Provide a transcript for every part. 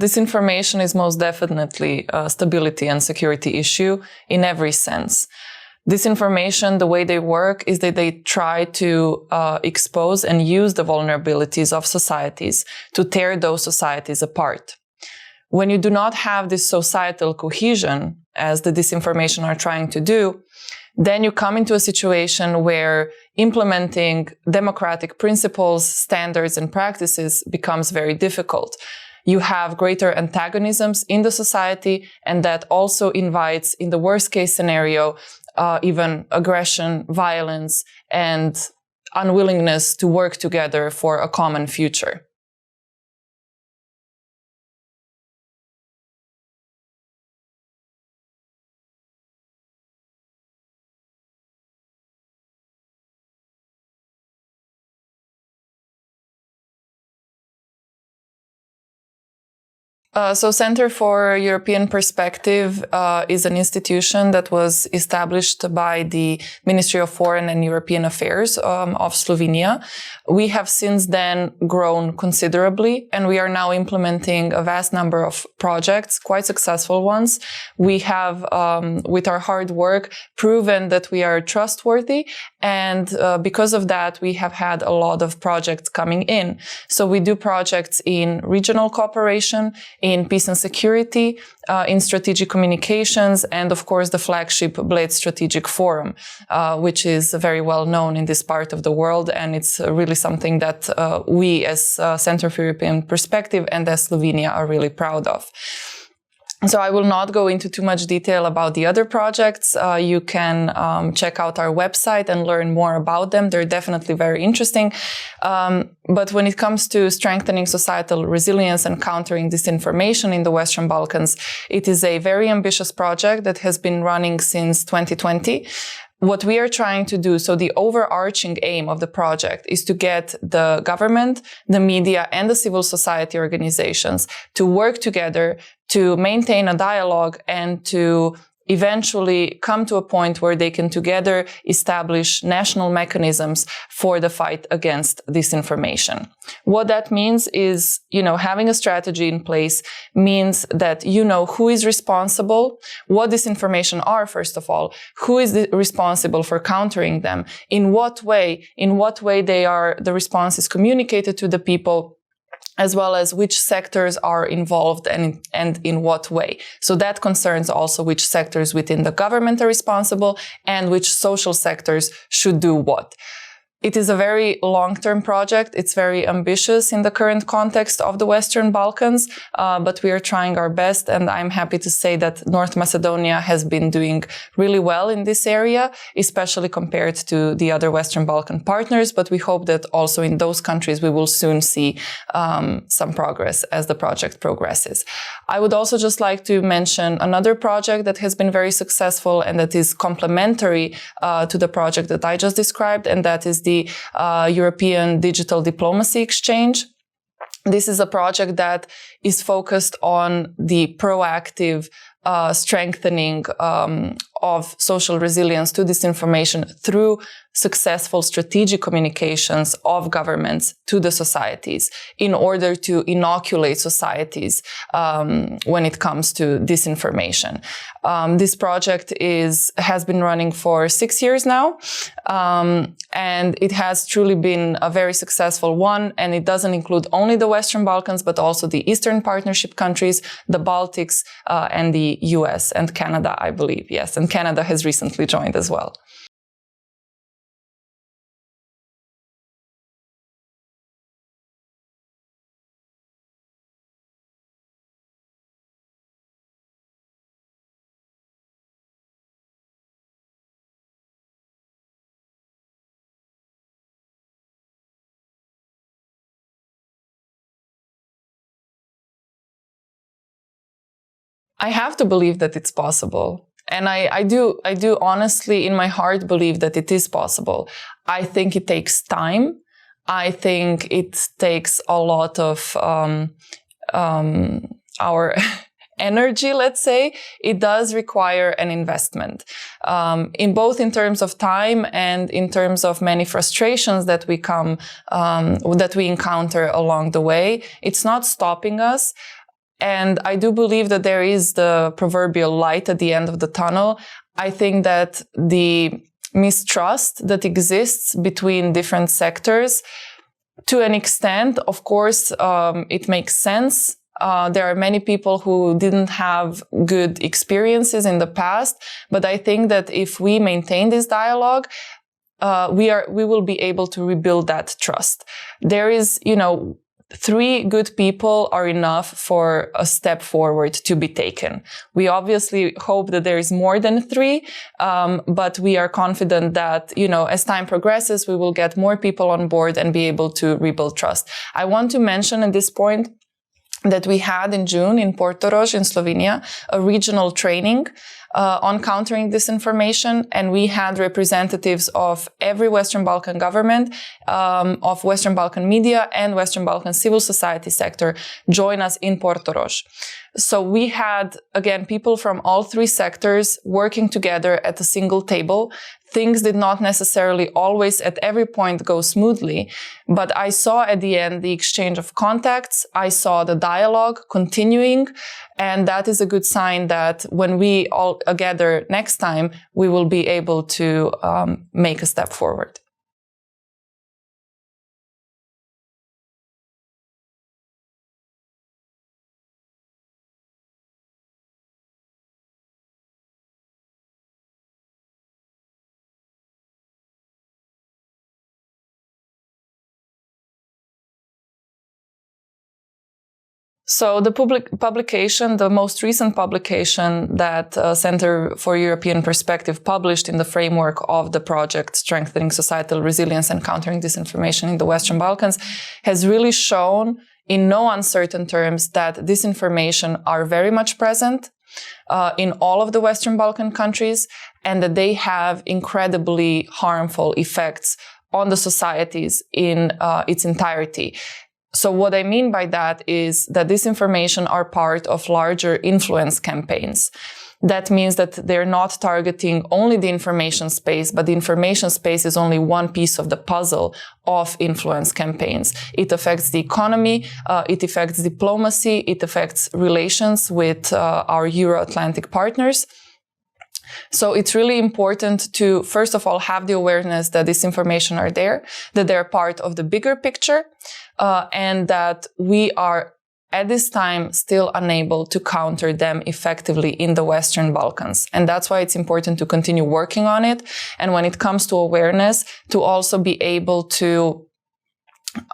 disinformation is most definitely a stability and security issue in every sense. Disinformation, the way they work is that they try to expose and use the vulnerabilities of societies to tear those societies apart. When you do not have this societal cohesion, as the disinformation are trying to do, then you come into a situation where implementing democratic principles, standards, and practices becomes very difficult. You have greater antagonisms in the society, and that also invites, in the worst case scenario, even aggression, violence, and unwillingness to work together for a common future. So Center for European Perspective is an institution that was established by the Ministry of Foreign and European Affairs of Slovenia. We have since then grown considerably, and we are now implementing a vast number of projects, quite successful ones. We have, with our hard work, proven that we are trustworthy, and because of that, we have had a lot of projects coming in. So we do projects in regional cooperation, in peace and security, in strategic communications, and of course the flagship Bled Strategic Forum, which is very well known in this part of the world, and it's really something that we as Center for European Perspective and as Slovenia are really proud of. So I will not go into too much detail about the other projects. You can check out our website and learn more about them. They're definitely very interesting. But when it comes to strengthening societal resilience and countering disinformation in the Western Balkans, it is a very ambitious project that has been running since 2020. What we are trying to do, so the overarching aim of the project is to get the government, the media, and the civil society organizations to work together to maintain a dialogue and to eventually come to a point where they can together establish national mechanisms for the fight against disinformation. What that means is, having a strategy in place means that you know who is responsible, what disinformation are, first of all, who is responsible for countering them, in what way the response is communicated to the people, as well as which sectors are involved and in what way. So that concerns also which sectors within the government are responsible and which social sectors should do what. It is a very long-term project. It's very ambitious in the current context of the Western Balkans, but we are trying our best, and I'm happy to say that North Macedonia has been doing really well in this area, especially compared to the other Western Balkan partners, but we hope that also in those countries we will soon see some progress as the project progresses. I would also just like to mention another project that has been very successful and that is complementary to the project that I just described, and that is the European Digital Diplomacy Exchange. This is a project that is focused on the proactive strengthening of social resilience to disinformation through successful strategic communications of governments to the societies in order to inoculate societies when it comes to disinformation. This project has been running for 6 years now, and it has truly been a very successful one, and it doesn't include only the Western Balkans, but also the Eastern Partnership countries, the Baltics, and the US and Canada, I believe. Yes, and Canada has recently joined as well. I have to believe that it's possible. And I do honestly, in my heart, believe that it is possible. I think it takes time. I think it takes a lot of our energy, let's say. It does require an investment, in both in terms of time and in terms of many frustrations that we encounter along the way. It's not stopping us. And I do believe that there is the proverbial light at the end of the tunnel. I think that the mistrust that exists between different sectors, to an extent, of course, it makes sense. There are many people who didn't have good experiences in the past, but I think that if we maintain this dialogue, we will be able to rebuild that trust. There is, 3 good people are enough for a step forward to be taken. We obviously hope that there is more than 3, but we are confident that, as time progresses, we will get more people on board and be able to rebuild trust. I want to mention at this point that we had in June in Portorož in Slovenia a regional training on countering disinformation, and we had representatives of every Western Balkan government, of Western Balkan media and Western Balkan civil society sector join us in Portorož. So we had, again, people from all 3 sectors working together at a single table. Things did not necessarily always at every point go smoothly, but I saw at the end the exchange of contacts. I saw the dialogue continuing, and that is a good sign that when we all gather next time, we will be able to make a step forward. So the publication, the most recent publication that Center for European Perspective published in the framework of the project Strengthening Societal Resilience and Countering Disinformation in the Western Balkans, has really shown in no uncertain terms that disinformation are very much present in all of the Western Balkan countries, and that they have incredibly harmful effects on the societies in its entirety. So what I mean by that is that disinformation are part of larger influence campaigns. That means that they're not targeting only the information space, but the information space is only one piece of the puzzle of influence campaigns. It affects the economy, it affects diplomacy, it affects relations with our Euro-Atlantic partners. So it's really important to, first of all, have the awareness that disinformation are there, that they're part of the bigger picture, and that we are at this time still unable to counter them effectively in the Western Balkans. And that's why it's important to continue working on it. And when it comes to awareness, to also be able to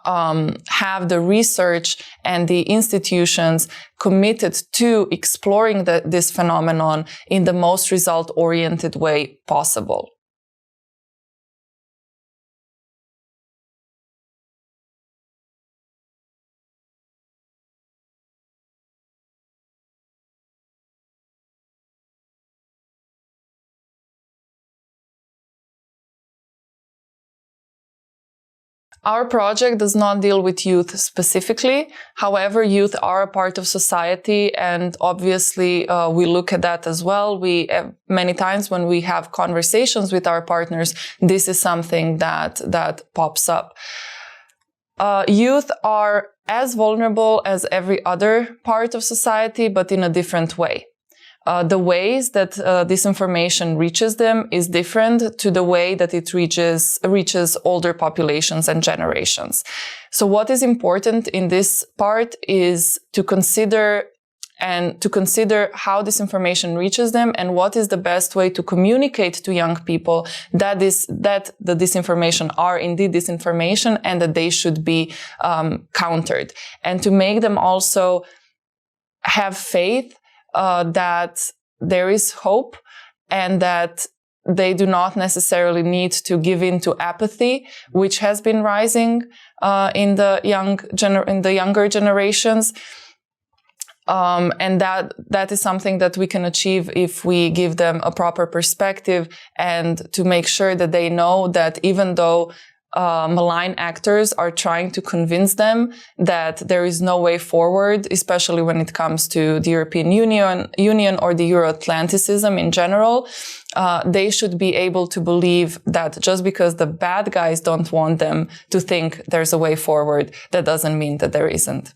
have the research and the institutions committed to exploring this phenomenon in the most result-oriented way possible. Our project does not deal with youth specifically. However, youth are a part of society, and obviously we look at that as well. Many times when we have conversations with our partners, this is something that pops up. Youth are as vulnerable as every other part of society, but in a different way. The ways that this information reaches them is different to the way that it reaches older populations and generations. So what is important in this part is to consider how this information reaches them and what is the best way to communicate to young people that the disinformation are indeed disinformation and that they should be countered, and to make them also have faith that there is hope and that they do not necessarily need to give in to apathy, which has been rising in the younger generations. And that is something that we can achieve if we give them a proper perspective, and to make sure that they know that even though malign actors are trying to convince them that there is no way forward, especially when it comes to the European Union or the Euro-Atlanticism in general, they should be able to believe that just because the bad guys don't want them to think there's a way forward, that doesn't mean that there isn't.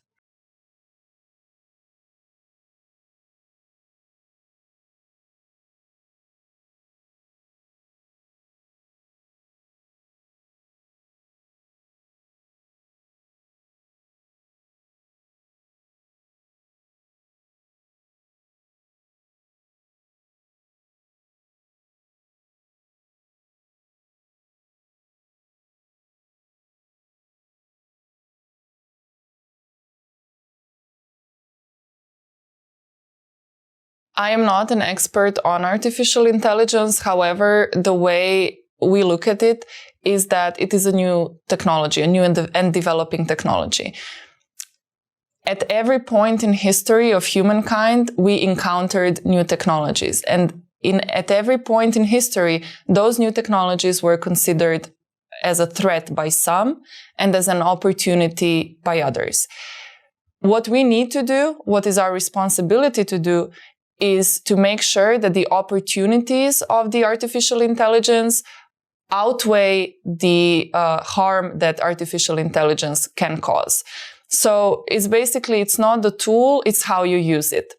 I am not an expert on artificial intelligence. However, the way we look at it is that it is a new technology, a new and developing technology. At every point in history of humankind, we encountered new technologies. And at every point in history, those new technologies were considered as a threat by some and as an opportunity by others. What we need to do, what is our responsibility to do, is to make sure that the opportunities of the artificial intelligence outweigh the harm that artificial intelligence can cause. So it's not the tool, it's how you use it.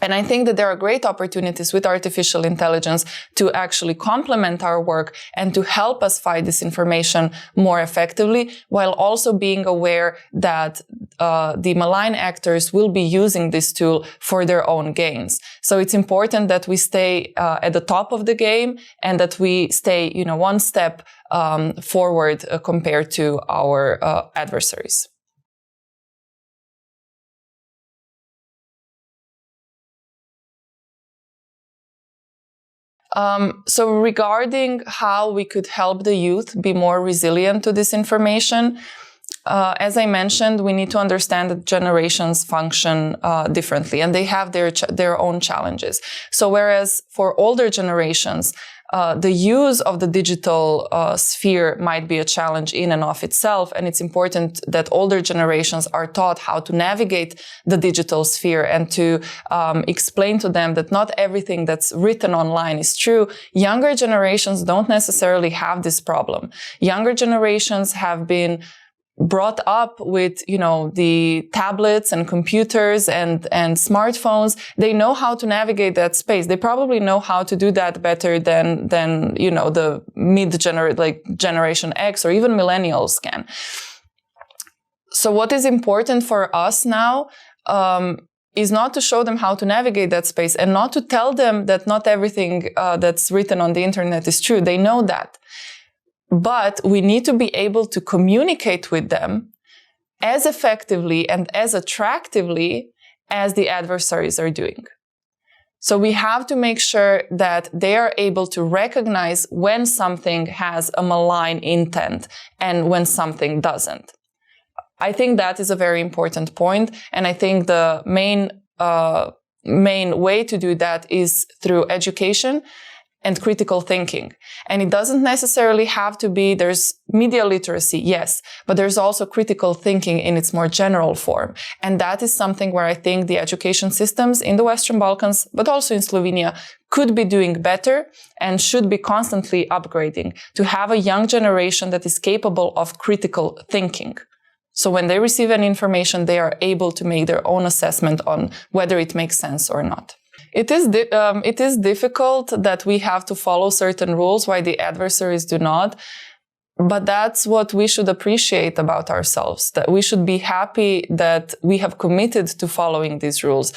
And I think that there are great opportunities with artificial intelligence to actually complement our work and to help us fight disinformation more effectively, while also being aware that the malign actors will be using this tool for their own gains. So it's important that we stay at the top of the game and that we stay, one step forward compared to our adversaries. So regarding how we could help the youth be more resilient to disinformation, as I mentioned, we need to understand that generations function differently and they have their own challenges. So whereas for older generations, the use of the digital sphere might be a challenge in and of itself, and it's important that older generations are taught how to navigate the digital sphere and to explain to them that not everything that's written online is true. Younger generations don't necessarily have this problem. Younger generations have been brought up with, the tablets and computers and smartphones. They know how to navigate that space. They probably know how to do that better than the Generation X or even millennials can. So what is important for us now, is not to show them how to navigate that space and not to tell them that not everything that's written on the internet is true. They know that. But we need to be able to communicate with them as effectively and as attractively as the adversaries are doing. So we have to make sure that they are able to recognize when something has a malign intent and when something doesn't. I think that is a very important point, and I think the main way to do that is through education and critical thinking. And it doesn't necessarily have to be, there's media literacy, yes, but there's also critical thinking in its more general form. And that is something where I think the education systems in the Western Balkans, but also in Slovenia, could be doing better and should be constantly upgrading to have a young generation that is capable of critical thinking. So when they receive any information, they are able to make their own assessment on whether it makes sense or not. It is difficult that we have to follow certain rules while the adversaries do not, but that's what we should appreciate about ourselves, that we should be happy that we have committed to following these rules.